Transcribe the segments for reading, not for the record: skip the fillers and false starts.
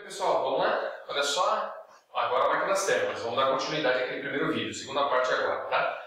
Pessoal, vamos lá? Olha só, agora a máquina das térmicas. Vamos dar continuidade àquele primeiro vídeo, segunda parte agora, tá?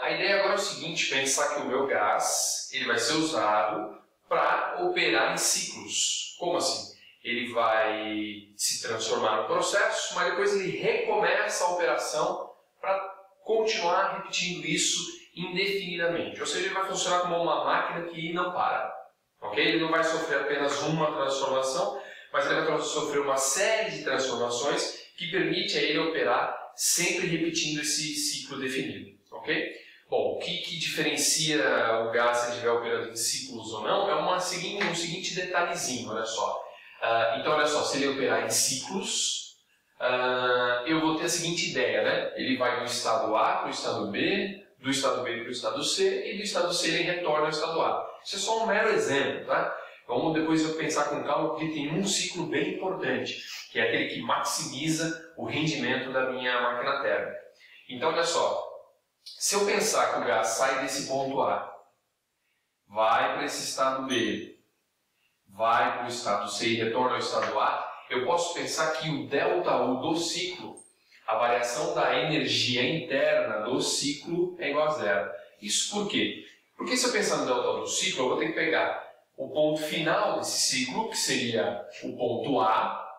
A ideia agora é o seguinte, pensar que o meu gás ele vai ser usado para operar em ciclos. Como assim? Ele vai se transformar no processo, mas depois ele recomeça a operação para continuar repetindo isso indefinidamente. Ou seja, ele vai funcionar como uma máquina que não para. Okay? Ele não vai sofrer apenas uma transformação, mas ele vai sofrer uma série de transformações que permite a ele operar sempre repetindo esse ciclo definido. Okay? Bom, o que diferencia o gás se ele estiver operando em ciclos ou não é um seguinte detalhezinho, olha só. Então, olha só, se ele operar em ciclos, eu vou ter a seguinte ideia, né? Ele vai do estado A para o estado B, do estado B para o estado C, e do estado C ele retorna ao estado A. Isso é só um mero exemplo, tá? Vamos depois eu pensar com calma, porque tem um ciclo bem importante, que é aquele que maximiza o rendimento da minha máquina térmica. Então, olha só, se eu pensar que o gás sai desse ponto A, vai para esse estado B, vai para o estado C e retorna ao estado A, eu posso pensar que o ΔU do ciclo, a variação da energia interna do ciclo é igual a zero. Isso por quê? Porque se eu pensar no ΔU do ciclo, eu vou ter que pegar o ponto final desse ciclo, que seria o ponto A,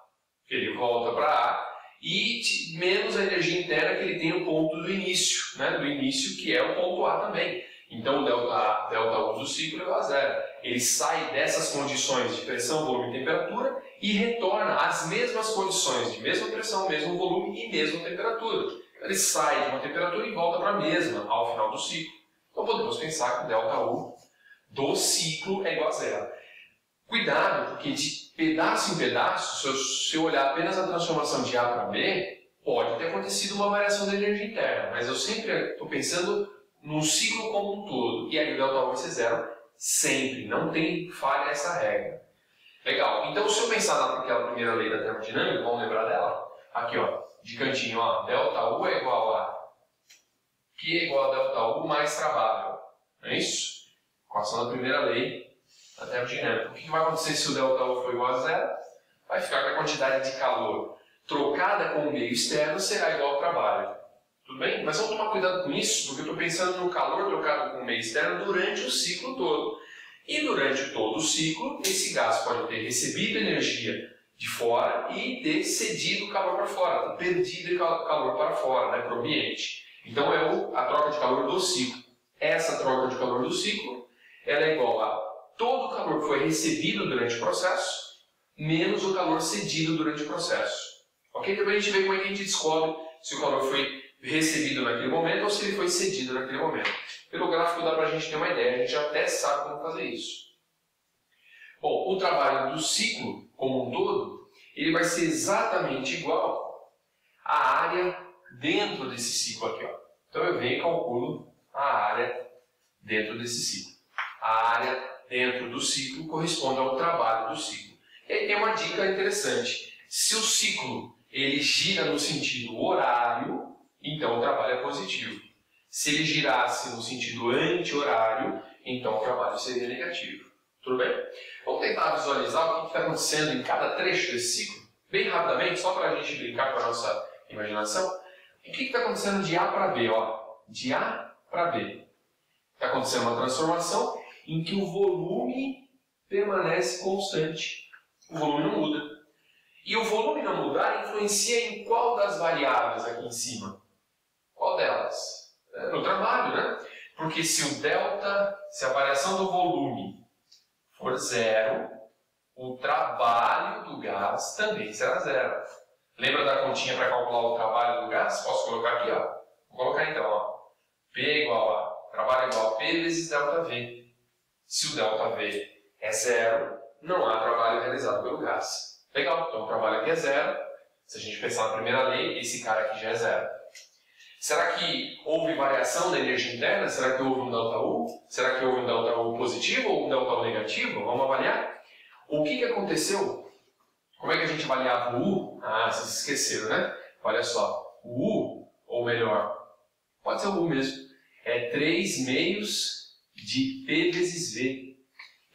que ele volta para A, e menos a energia interna que ele tem no ponto do início, né? Do início que é o ponto A também. Então o ΔU do ciclo é igual a zero. Ele sai dessas condições de pressão, volume e temperatura e retorna às mesmas condições de mesma pressão, mesmo volume e mesma temperatura. Ele sai de uma temperatura e volta para a mesma ao final do ciclo. Então podemos pensar que o ΔU do ciclo é igual a zero. Cuidado, porque de pedaço em pedaço, se eu olhar apenas a transformação de A para B, pode ter acontecido uma variação da energia interna, mas eu sempre estou pensando no ciclo como um todo, e aí o ΔU vai ser zero sempre, não tem falha essa regra. Legal, então se eu pensar naquela primeira lei da termodinâmica, vamos lembrar dela? Aqui, ó, de cantinho, ó, ΔU é igual a Q é igual a ΔU mais trabalho, não é isso? Equação da primeira lei da termodinâmica. O que vai acontecer se o ΔU for igual a zero? Vai ficar que a quantidade de calor trocada com o meio externo será igual ao trabalho. Tudo bem? Mas vamos tomar cuidado com isso, porque eu estou pensando no calor trocado com o meio externo durante o ciclo todo. E durante todo o ciclo, esse gás pode ter recebido energia de fora e ter cedido calor para fora, ter perdido calor para fora, né, para o ambiente. Então é a troca de calor do ciclo. Essa troca de calor do ciclo ela é igual a todo o calor que foi recebido durante o processo, menos o calor cedido durante o processo. Ok? Então a gente vê como é que a gente descobre se o calor foi recebido naquele momento ou se ele foi cedido naquele momento. Pelo gráfico dá para a gente ter uma ideia, a gente até sabe como fazer isso. Bom, o trabalho do ciclo como um todo, ele vai ser exatamente igual à área dentro desse ciclo aqui, ó. Então eu venho e calculo a área dentro desse ciclo. A área dentro do ciclo corresponde ao trabalho do ciclo. E aí tem uma dica interessante. Se o ciclo ele gira no sentido horário, então o trabalho é positivo. Se ele girasse no sentido anti-horário, então o trabalho seria negativo. Tudo bem? Vamos tentar visualizar o que está acontecendo em cada trecho desse ciclo? Bem rapidamente, só para a gente brincar com a nossa imaginação. O que está acontecendo de A para B? Ó? De A para B. Está acontecendo uma transformação em que o volume permanece constante. O volume não muda. E o volume não mudar influencia em qual das variáveis aqui em cima? Qual delas? No trabalho, né? Porque se o delta, se a variação do volume for zero, o trabalho do gás também será zero. Lembra da continha para calcular o trabalho do gás? Posso colocar aqui, ó. Vou colocar então, ó. P igual a, trabalho igual a P vezes ΔV. Se o ΔV é zero, não há trabalho realizado pelo gás. Legal, então o trabalho aqui é zero. Se a gente pensar na primeira lei, esse cara aqui já é zero. Será que houve variação da energia interna? Será que houve um ΔU? Será que houve um ΔU positivo ou um ΔU negativo? Vamos avaliar? O que aconteceu? Como é que a gente avaliava o U? Ah, vocês esqueceram, né? Olha só, o U, ou melhor, pode ser o U mesmo, é 3 meios de P vezes V.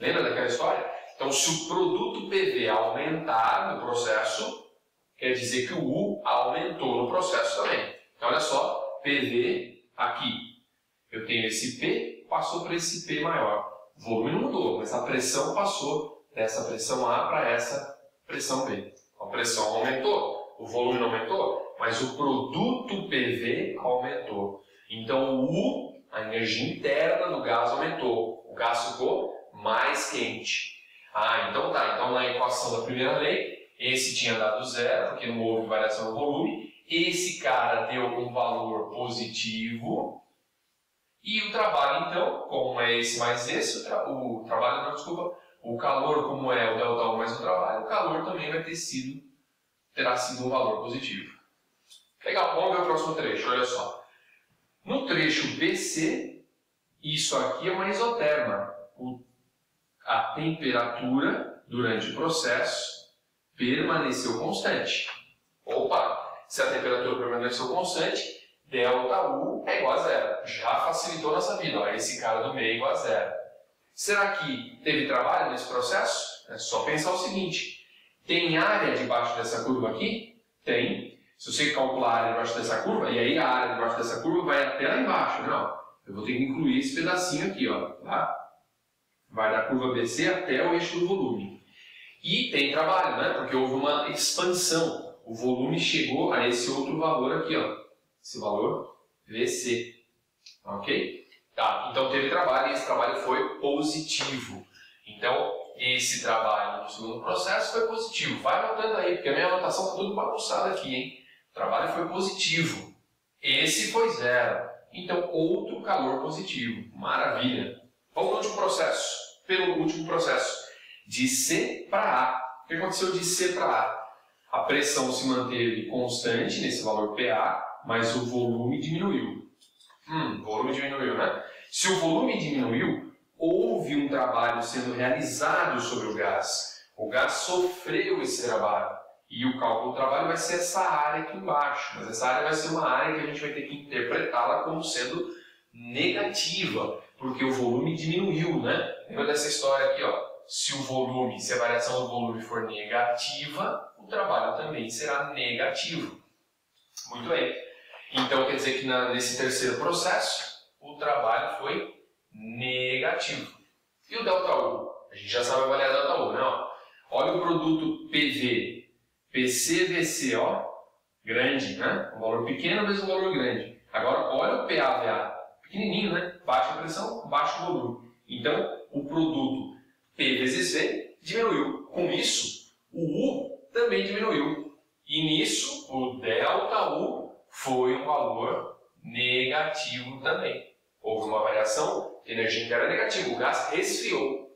Lembra daquela história? Então, se o produto PV aumentar no processo, quer dizer que o U aumentou no processo também. Então, olha só, PV aqui. Eu tenho esse P, passou para esse P maior. O volume não mudou, mas a pressão passou dessa pressão A para essa pressão B. A pressão aumentou, o volume não aumentou, mas o produto PV aumentou. Então, o U, a energia interna do gás aumentou. O gás ficou mais quente. Ah, então tá. Então, na equação da primeira lei, esse tinha dado zero, porque não houve variação no volume. Esse cara deu um valor positivo. E o trabalho, então, como é esse mais esse, o calor, como é o ΔU mais o trabalho, o calor também terá sido um valor positivo. Legal, vamos ver o próximo trecho, olha só. No trecho BC, isso aqui é uma isoterma. A temperatura durante o processo permaneceu constante. Opa, se a temperatura permaneceu constante, ΔU é igual a zero. Já facilitou nossa vida. Olha, esse cara do meio é igual a zero. Será que teve trabalho nesse processo? É só pensar o seguinte. Tem área debaixo dessa curva aqui? Tem. Se você calcular a área debaixo dessa curva, e aí a área debaixo dessa curva vai até lá embaixo. Não. Eu vou ter que incluir esse pedacinho aqui, ó. Tá? Vai da curva BC até o eixo do volume. E tem trabalho, né? Porque houve uma expansão. O volume chegou a esse outro valor aqui, ó. Esse valor VC. Ok? Tá, então teve trabalho e esse trabalho foi positivo. Então, esse trabalho no segundo processo foi positivo. Vai anotando aí, porque a minha anotação está tudo bagunçada aqui, hein? O trabalho foi positivo. Esse foi zero. Então, outro calor positivo. Maravilha. Vamos no último processo. Pelo último processo. De C para A. O que aconteceu de C para A? A pressão se manteve constante nesse valor PA, mas o volume diminuiu. O volume diminuiu, né? Se o volume diminuiu, houve um trabalho sendo realizado sobre o gás. O gás sofreu esse trabalho. E o cálculo do trabalho vai ser essa área aqui embaixo. Mas essa área vai ser uma área que a gente vai ter que interpretá-la como sendo negativa, porque o volume diminuiu, né? Lembra dessa história aqui, ó? Se a variação do volume for negativa, o trabalho também será negativo. Muito bem. Então, quer dizer que nesse terceiro processo, o trabalho foi negativo. E o ΔU? A gente já sabe avaliar ΔU, não? Olha o produto PV, PCVC, ó, grande, né? Um valor pequeno, mas um valor grande. Agora, olha o PAVA, pequenininho, né? Baixa pressão, baixo volume. Então, o produto P vezes V diminuiu. Com isso, o U também diminuiu. E nisso, o ΔU foi um valor negativo também. Houve uma variação de energia interna negativa. O gás resfriou.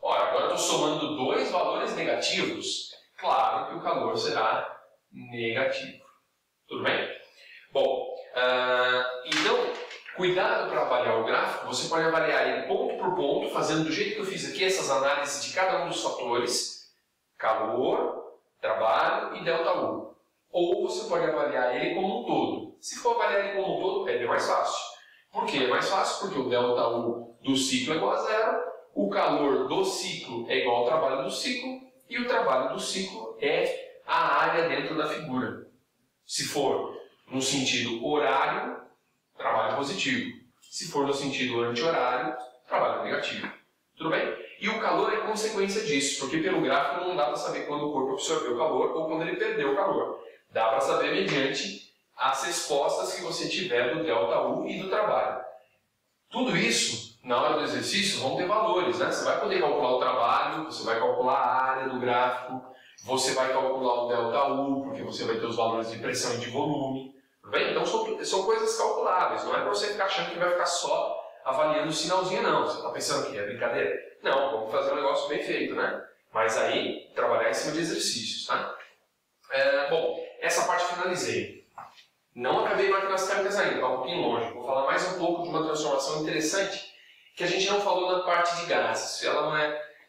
Ora, agora eu estou somando dois valores negativos. Claro que o calor será negativo. Tudo bem? Bom, então, cuidado para avaliar o gráfico. Você pode avaliar ele ponto por ponto, fazendo do jeito que eu fiz aqui, essas análises de cada um dos fatores. Calor, trabalho e ΔU. Ou você pode avaliar ele como um todo. Se for avaliar ele como um todo, é bem mais fácil. Por que é mais fácil? Porque o ΔU do ciclo é igual a zero, o calor do ciclo é igual ao trabalho do ciclo, e o trabalho do ciclo é a área dentro da figura. Se for no sentido horário, trabalho positivo. Se for no sentido anti-horário, trabalho negativo. Tudo bem? E o calor é consequência disso, porque pelo gráfico não dá para saber quando o corpo absorveu o calor ou quando ele perdeu o calor. Dá para saber mediante as respostas que você tiver do ΔU e do trabalho. Tudo isso, na hora do exercício, vão ter valores, né? Você vai poder calcular o trabalho, você vai calcular a área do gráfico, você vai calcular o ΔU, porque você vai ter os valores de pressão e de volume. Tudo bem? Então são coisas calculáveis, não é para você ficar achando que vai ficar só avaliando o sinalzinho, não. Você está pensando que é brincadeira? Não, vamos fazer um negócio bem feito, né? Mas aí, trabalhar em cima de exercícios, tá? Bom, essa parte finalizei. Não acabei máquinas térmicas ainda, está um pouquinho longe. Vou falar mais um pouco de uma transformação interessante que a gente não falou na parte de gases.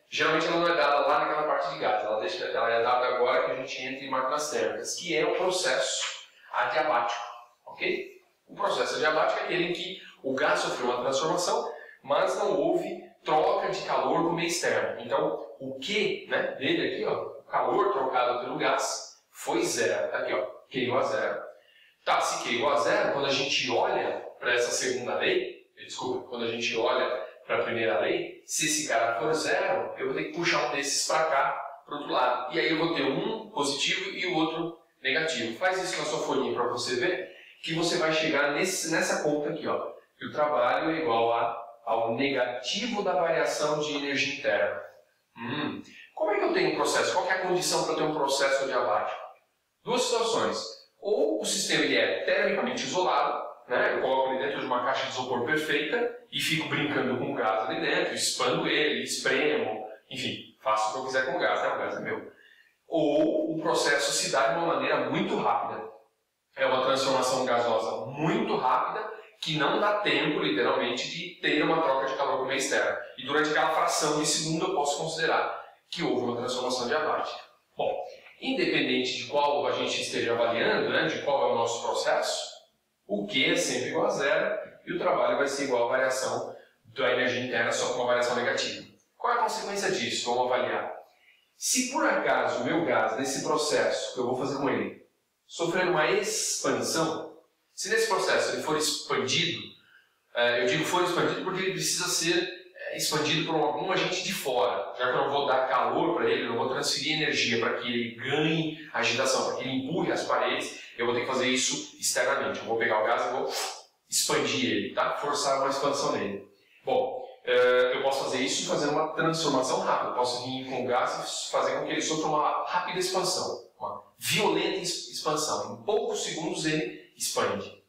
Geralmente ela não é dada lá naquela parte de gases, ela é dada agora que a gente entra em máquinas térmicas, que é o processo adiabático, ok? O processo adiabático é aquele em que o gás sofreu uma transformação, mas não houve troca de calor para o meio externo. Então, o Q, né, dele aqui, ó, o calor trocado pelo gás, foi zero. Tá aqui, ó, Q igual a zero. Tá, se Q igual a zero, quando a gente olha para essa segunda lei, desculpa, quando a gente olha para a primeira lei, se esse cara for zero, eu vou ter que puxar um desses para cá, para o outro lado. E aí eu vou ter um positivo e o outro negativo. Faz isso na sua folhinha para você ver que você vai chegar nessa conta aqui, ó, que o trabalho é igual ao negativo da variação de energia interna. Como é que eu tenho um processo? Qual que é a condição para eu ter um processo adiabático? Duas situações. Ou o sistema ele é termicamente isolado, né? Eu coloco ele dentro de uma caixa de isopor perfeita e fico brincando com o gás ali dentro, expando ele, espremo, enfim, faço o que eu quiser com o gás, né? O gás é meu. Ou o processo se dá de uma maneira muito rápida. É uma transformação gasosa muito rápida que não dá tempo, literalmente, de ter uma troca de calor com o meio externo. E durante aquela fração de segundo eu posso considerar que houve uma transformação diabática. Bom, independente de qual a gente esteja avaliando, né, de qual é o nosso processo, o Q é sempre igual a zero e o trabalho vai ser igual à variação da energia interna, só com uma variação negativa. Qual é a consequência disso? Vamos avaliar. Se por acaso o meu gás, nesse processo que eu vou fazer com ele, sofrer uma expansão, se nesse processo ele for expandido, eu digo for expandido porque ele precisa ser expandido por algum agente de fora, já que eu não vou dar calor para ele, eu não vou transferir energia para que ele ganhe agitação, para que ele empurre as paredes, eu vou ter que fazer isso externamente. Eu vou pegar o gás e vou expandir ele, tá? Forçar uma expansão nele. Bom, eu posso fazer isso fazendo uma transformação rápida. Eu posso vir com o gás e fazer com que ele sofra uma rápida expansão, uma violenta expansão. Em poucos segundos ele expande.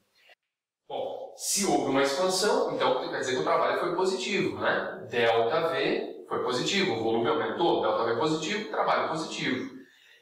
Bom, se houve uma expansão, então quer dizer que o trabalho foi positivo, né? ΔV foi positivo, o volume aumentou, ΔV positivo, trabalho positivo.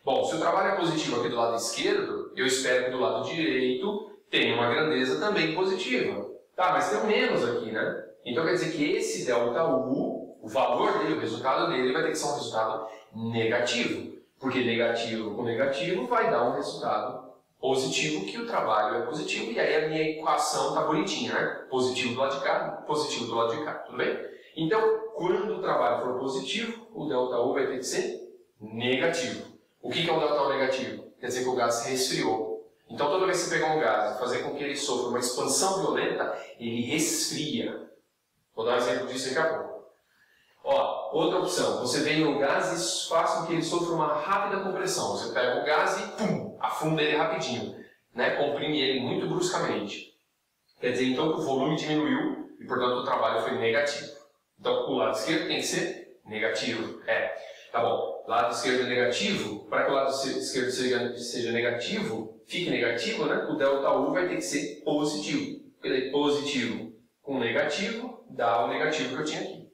Bom, se o trabalho é positivo aqui do lado esquerdo, eu espero que do lado direito tenha uma grandeza também positiva. Tá, mas tem menos aqui, né? Então quer dizer que esse ΔU, o valor dele, o resultado dele, vai ter que ser um resultado negativo. Porque negativo com negativo vai dar um resultado positivo, que o trabalho é positivo, e aí a minha equação está bonitinha, né? Positivo do lado de cá, positivo do lado de cá, tudo bem? Então, quando o trabalho for positivo, o ΔU vai ter que ser negativo. O que é um ΔU negativo? Quer dizer que o gás se resfriou. Então, toda vez que você pegar um gás e fazer com que ele sofra uma expansão violenta, ele resfria. Vou dar um exemplo disso daqui a pouco. Ó, outra opção, você vem no gás e faz com que ele sofra uma rápida compressão. Você pega o gás e pum, afunda ele rapidinho, né? Comprime ele muito bruscamente. Quer dizer então que o volume diminuiu e, portanto, o trabalho foi negativo. Então, o lado esquerdo tem que ser negativo. Tá bom. Lado esquerdo é negativo. Para que o lado esquerdo seja negativo, fique negativo, né? O ΔU vai ter que ser positivo. Porque daí positivo com negativo dá o negativo que eu tinha aqui.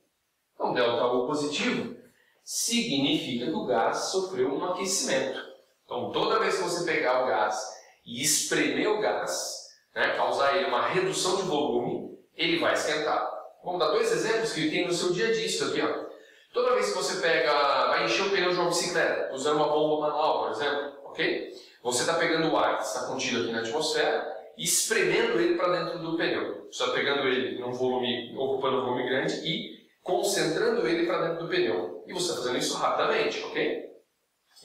Então, ΔU positivo significa que o gás sofreu um aquecimento. Então, toda vez que você pegar o gás e espremer o gás, né, causar ele uma redução de volume, ele vai esquentar. Vamos dar dois exemplos que tem no seu dia a dia, isso aqui, ó. Toda vez que você vai encher o pneu de uma bicicleta, usando uma bomba manual, por exemplo, ok? Você está pegando o ar que está contido aqui na atmosfera e espremendo ele para dentro do pneu. Você está pegando ele num volume, ocupando um volume grande e concentrando ele para dentro do pneu. E você está fazendo isso rapidamente, ok?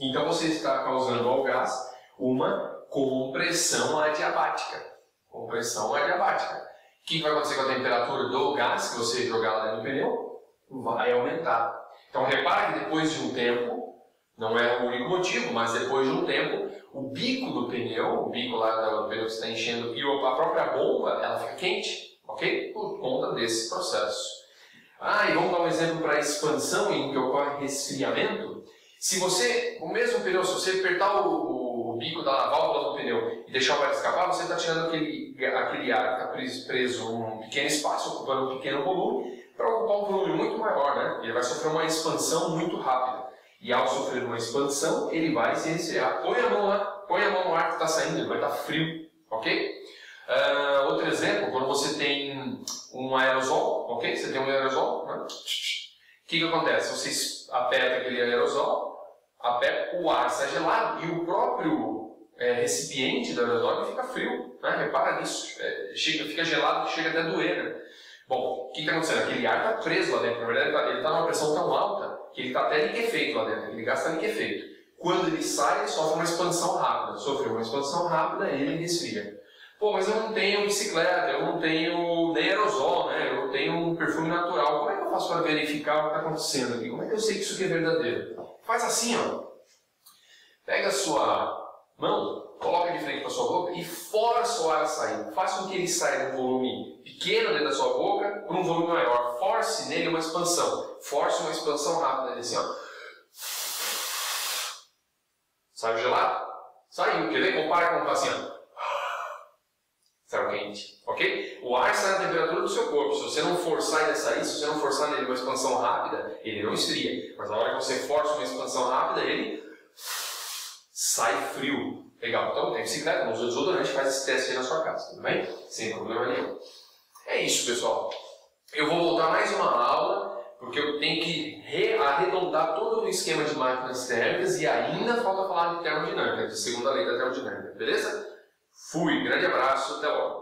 Então você está causando ao gás uma compressão adiabática. Compressão adiabática. O que vai acontecer com a temperatura do gás que você jogar lá dentro do pneu? Vai aumentar. Então repara que depois de um tempo, não é o único motivo, mas depois de um tempo, o bico do pneu, o bico lá do pneu que você está enchendo, e a própria bomba, ela fica quente, ok? Por conta desse processo. E vamos dar um exemplo para a expansão em que ocorre resfriamento. Se você, o mesmo pneu, se você apertar o bico da válvula do pneu e deixar o ar escapar, você está tirando aquele ar que está preso num pequeno espaço, ocupando um pequeno volume, para ocupar um volume muito maior, né? Ele vai sofrer uma expansão muito rápida. E ao sofrer uma expansão, ele vai se resfriar. Põe a mão lá, põe a mão no ar que está saindo, ele vai estar frio, ok? Outro exemplo, quando você tem um aerosol, ok? Você tem um aerosol, né? O que acontece? Você aperta aquele aerosol, o ar está gelado e o próprio recipiente do aerosol fica frio, né? Repara nisso, fica gelado que chega até a doer, né? Bom, o que está acontecendo? Aquele ar está preso lá dentro, na verdade ele está numa pressão tão alta que ele está até liquefeito lá dentro, ele gasta liquefeito. Quando ele sai, ele sofre uma expansão rápida. Sofreu uma expansão rápida, ele resfria. Pô, mas eu não tenho bicicleta, eu não tenho nem aerosol, né? Eu não tenho um perfume natural. Como é que eu faço para verificar o que está acontecendo aqui? Como é que eu sei que isso aqui é verdadeiro? Faz assim, ó. Pega a sua mão, coloca de frente para a sua boca e força o ar a sair. Faça com que ele saia de um volume pequeno dentro da sua boca para um volume maior. Force nele uma expansão. Force uma expansão rápida nele assim, ó. Saiu gelado? Saiu. Quer ver? Compara com o assim, ó. Saiu quente, ok? O ar sai na temperatura do seu corpo. Se você não forçar ele a sair, se você não forçar nele uma expansão rápida, ele não esfria. Mas na hora que você força uma expansão rápida, ele sai frio. Legal, então tem bicicleta, não usa desodorante, faz esse teste aí na sua casa, tudo bem? Sem problema nenhum. É isso, pessoal. Eu vou voltar mais uma aula, porque eu tenho que arredondar todo o esquema de máquinas térmicas e ainda falta falar de termodinâmica, de segunda lei da termodinâmica, beleza? Fui, grande abraço, até logo.